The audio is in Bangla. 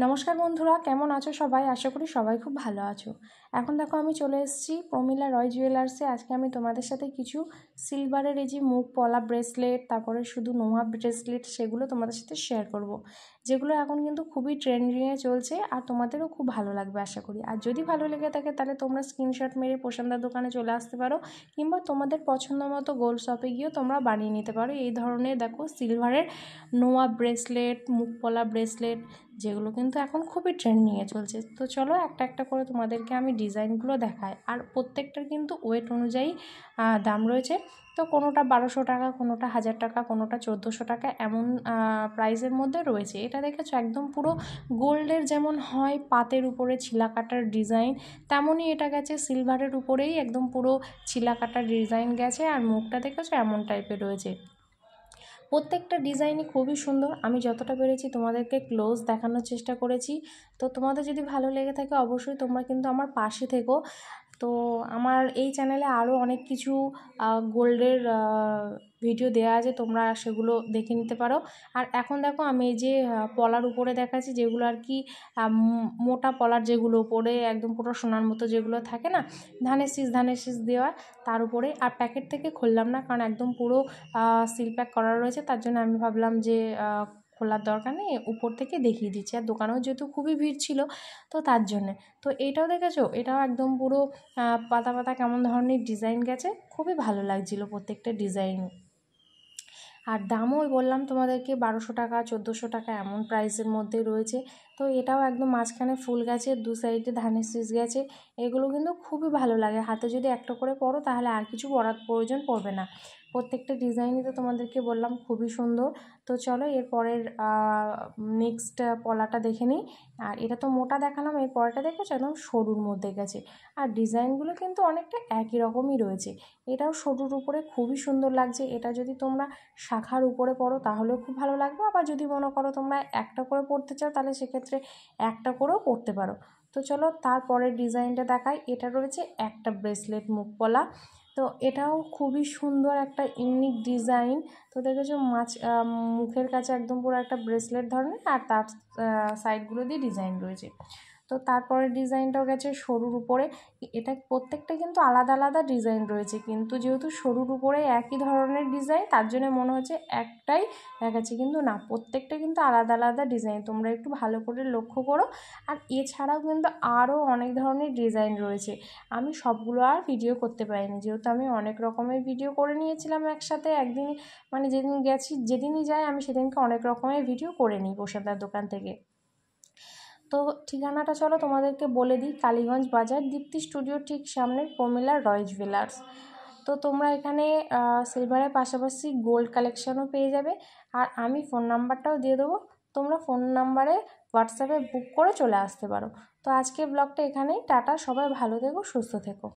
নমস্কার বন্ধুরা, কেমন আছো সবাই? আশা করি সবাই খুব ভালো আছো। এখন দেখো আমি চলে এসেছি প্রমিলা রয় জুয়েলার্সে। আজকে আমি তোমাদের সাথে কিছু সিলভারের এই যে মুখ পলা ব্রেসলেট, তারপরে শুধু নোয়া ব্রেসলেট, সেগুলো তোমাদের সাথে শেয়ার করব, যেগুলো এখন কিন্তু খুবই ট্রেন্ডিংয়ে চলছে আর তোমাদেরও খুব ভালো লাগবে আশা করি। আর যদি ভালো লেগে থাকে তাহলে তোমরা স্ক্রিনশট মেরে প্রশান্তার দোকানে চলে আসতে পারো, কিংবা তোমাদের পছন্দ মতো গোল্ড শপে গিয়েও তোমরা বানিয়ে নিতে পারো এই ধরনের দেখো সিলভারের নোয়া ব্রেসলেট, মুখ পলা ব্রেসলেট, যেগুলো কিন্তু এখন খুবই ট্রেন্ডিংয়ে চলছে। তো চলো একটা একটা করে তোমাদেরকে আমি ডিজাইনগুলো দেখাই। আর প্রত্যেকটার কিন্তু ওয়েট অনুযায়ী দাম রয়েছে। তো কোনোটা 1200 টাকা, কোনোটা 1000 টাকা, কোনোটা 1400 টাকা, এমন প্রাইসের মধ্যে রয়েছে। এটা দেখেছো একদম পুরো গোল্ডের যেমন হয় পাতের উপরে ছিলা কাটার ডিজাইন, তেমনই এটা গেছে সিলভারের উপরেই একদম পুরো ছিলা কাটার ডিজাইন গেছে। আর মুখটা দেখেছো এমন টাইপের রয়েছে। প্রত্যেকটা ডিজাইনই খুবই সুন্দর। আমি যতটা পেরেছি তোমাদেরকে ক্লোজ দেখানোর চেষ্টা করেছি। তো তোমাদের যদি ভালো লেগে থাকে অবশ্যই তোমরা কিন্তু আমার পাশে থেকো। তো আমার এই চ্যানেলে আরও অনেক কিছু গোল্ডের ভিডিও দেওয়া আছে, তোমরা সেগুলো দেখে নিতে পারো। আর এখন দেখো আমি এই যে পলার উপরে দেখাচ্ছি, যেগুলো আর কি মোটা পলার, যেগুলো উপরে একদম পুরো সোনার মতো যেগুলো থাকে না, ধানের শীষ দেওয়া, তার উপরে। আর প্যাকেট থেকে খুললাম না, কারণ একদম পুরো সিল প্যাক করা রয়েছে, তার জন্য আমি ভাবলাম যে খোলার দরকার নেই, উপর থেকে দেখিয়ে দিচ্ছি। আর দোকানেও যেহেতু খুবই ভিড় ছিল, তো তার জন্যে। তো এইটাও দেখেছো, এটাও একদম পুরো পাতা পাতা কেমন ধরনের ডিজাইন গেছে, খুবই ভালো লাগছিলো প্রত্যেকটা ডিজাইন। আর দামও ওই বললাম তোমাদেরকে 1200 টাকা, 1400 টাকা, এমন প্রাইসের মধ্যে রয়েছে। তো এটাও একদম মাঝখানে ফুল গেছে, দু সাইডে ধানের শীষ গেছে। এগুলো কিন্তু খুবই ভালো লাগে। হাতে যদি একটা করে পরো তাহলে আর কিছু পরার প্রয়োজন পড়বে না। প্রত্যেকটা ডিজাইনই তো তোমাদেরকে বললাম খুবই সুন্দর। তো চলো এর পরের নেক্সট পলাটা দেখে নিই। আর এটা তো মোটা দেখালাম, এর পরেটা দেখেছো একদম সরুর মধ্যে গেছে। আর ডিজাইনগুলো কিন্তু অনেকটা একই রকমই রয়েছে। এটাও সরুর উপরে খুবই সুন্দর লাগছে। এটা যদি তোমরা শাখার উপরে পরো তাহলেও খুব ভালো লাগবে। আবার যদি মনে করো তোমরা একটা করে পরতে চাও তাহলে সেক্ষেত্রে একটা করেও পরতে পারো। তো চলো তারপরের ডিজাইনটা দেখাই। এটা রয়েছে একটা ব্রেসলেট মুখ পলা। তো এটাও খুবই সুন্দর একটা ইউনিক ডিজাইন। তো দেখেছো মুখের কাছে একদম পুরো একটা ব্রেসলেট ধরনের, আর তার সাইডগুলো দিয়ে ডিজাইন রয়েছে। তো তারপরের ডিজাইনটাও গেছে সরুর উপরে। এটা প্রত্যেকটা কিন্তু আলাদা আলাদা ডিজাইন রয়েছে, কিন্তু যেহেতু সরুর উপরে একই ধরনের ডিজাইন, তার জন্য মনে হচ্ছে একটাই দেখাচ্ছে, কিন্তু না, প্রত্যেকটা কিন্তু আলাদা আলাদা ডিজাইন। তোমরা একটু ভালো করে লক্ষ্য করো। আর এছাড়াও কিন্তু আরও অনেক ধরনের ডিজাইন রয়েছে। আমি সবগুলো আর ভিডিও করতে পারিনি, যেহেতু আমি অনেক রকমের ভিডিও করে নিয়েছিলাম একসাথে একদিন, মানে যেদিনই যাই আমি সেদিনকে অনেক রকমের ভিডিও করে নিই প্রসাদার দোকান থেকে। তো ঠিকানাটা চলো তোমাদেরকে বলে দিই। কালীগঞ্জ বাজার, দীপ্তি স্টুডিওর ঠিক সামনে প্রমিলা রয় জুয়েলার্স। তো তোমরা এখানে সিলভারের পাশাপাশি গোল্ড কালেকশনও পেয়ে যাবে। আর আমি ফোন নাম্বারটাও দিয়ে দেবো, তোমরা ফোন নাম্বারে হোয়াটসঅ্যাপে বুক করে চলে আসতে পারো। তো আজকে ব্লগটা এখানেই, টাটা, সবাই ভালো থেকো, সুস্থ থেকো।